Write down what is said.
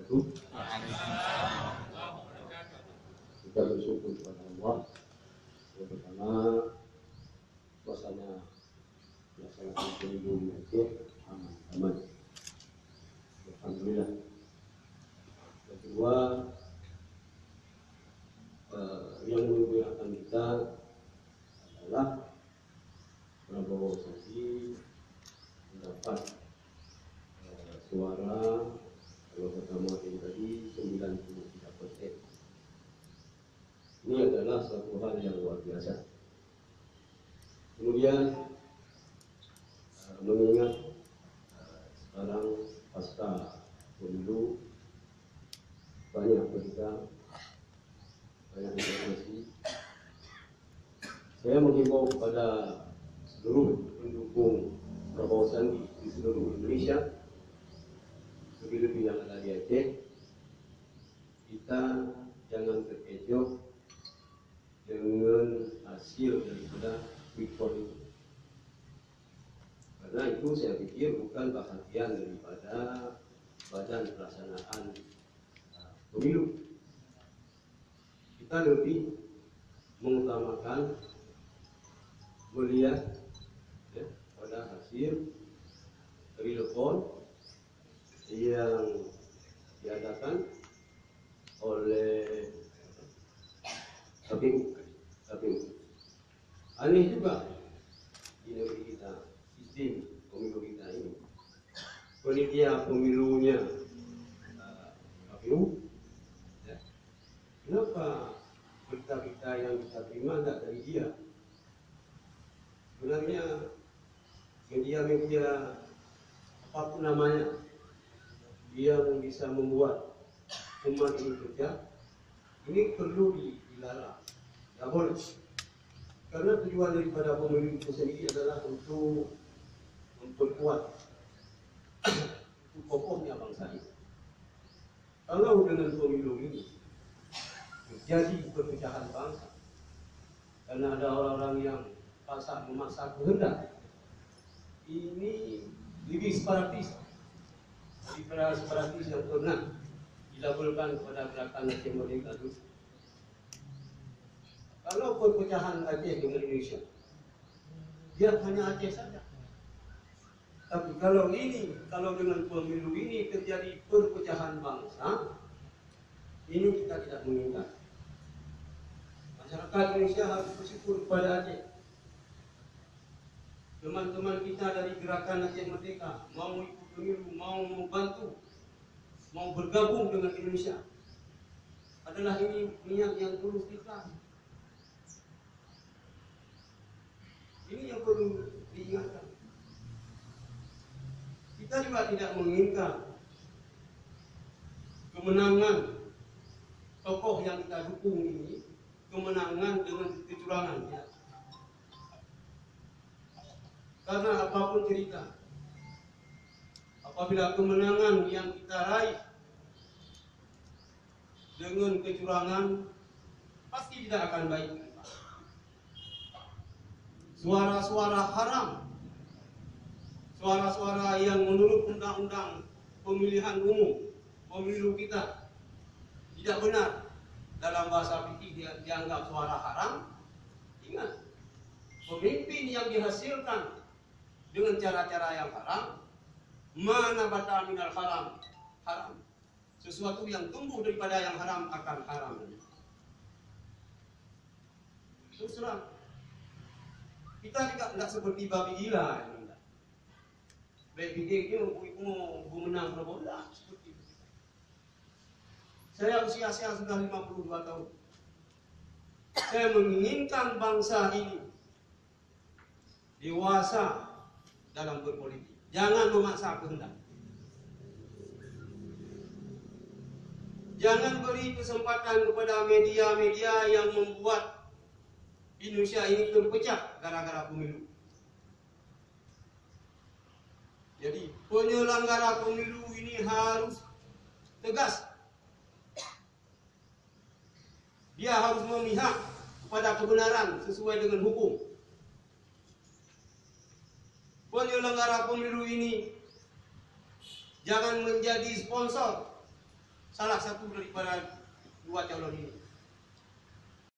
wabarakatuh. Kita bersyukur kepada Allah. Yang pertama, suasana pelaksanaan pemilu di Aceh aman. Alhamdulillah. Yang kedua, yang menggerakkan kita adalah Prabowo-Sandi mendapat suara kalau pertama tadi 93%. Ini adalah suatu hal yang luar biasa. Kemudian mengingat sekarang pasca pemilu banyak berita, banyak informasi, saya menghimbau kepada seluruh pendukung Prabowo-Sandi di seluruh Indonesia, lebih-lebih yang ada di Aceh, kita jangan terkecoh dengan hasil daripada quick count itu. Karena itu saya pikir bukan perhatian daripada badan pelaksanaan pemilu. Kita lebih mengutamakan melihat pada hasil telepon yang diadakan oleh KPU. Aneh juga di negeri kita, sistem pemilu kita ini. Panitia pemilunya KPU. Kenapa berita-berita yang kita terima tidak dari dia? Sebenarnya media-media apapun namanya yang bisa membuat umat ini kerja, ini perlu dilarang. Tidak boleh. Karena tujuan daripada pemilu itu sendiri adalah untuk memperkuat kokohnya bangsa ini. Kalau dengan pemilu ini terjadi perpecahan bangsa, karena ada orang-orang yang memaksa kehendak, ini lebih separatis daripada separatis yang pernah dilabelkan kepada gerakan Aceh Merdeka dulu. Kalau perpecahan Aceh dengan Indonesia, dia hanya Aceh saja. Tapi kalau dengan pemilu ini terjadi perpecahan bangsa, ini kita tidak menginginkan. Masyarakat Indonesia harus bersyukur kepada Aceh. Teman-teman kita dari gerakan Aceh Merdeka mau ikut pemilu, mau membantu, mau bergabung dengan Indonesia. Adalah ini niat yang tulus kita. Ini yang perlu diingatkan. Kita juga tidak menginginkan kemenangan tokoh yang kita dukung ini, kemenangan dengan kecurangan. Ya. Karena apapun cerita, apabila kemenangan yang kita raih dengan kecurangan, pasti tidak akan baik. Suara-suara haram, suara-suara yang menurut undang-undang pemilihan umum, pemilu kita tidak benar, dalam bahasa fikih dianggap suara haram. Ingat, pemimpin yang dihasilkan dengan cara-cara yang haram, mana bata minal haram, haram. Sesuatu yang tumbuh daripada yang haram akan haram. Terus terang, kita tidak seperti babi gila. Babi gila mau menang Prabowo, tidak seperti itu. Saya usia sudah 52 tahun. Saya menginginkan bangsa ini dewasa dalam berpolitik. Jangan memaksa kehendak. Jangan beri kesempatan kepada media-media yang membuat Indonesia ini terpecah gara-gara pemilu. Jadi penyelenggara pemilu ini harus tegas. Dia harus memihak kepada kebenaran sesuai dengan hukum. Penyelenggara pemilu ini jangan menjadi sponsor salah satu daripada dua calon ini.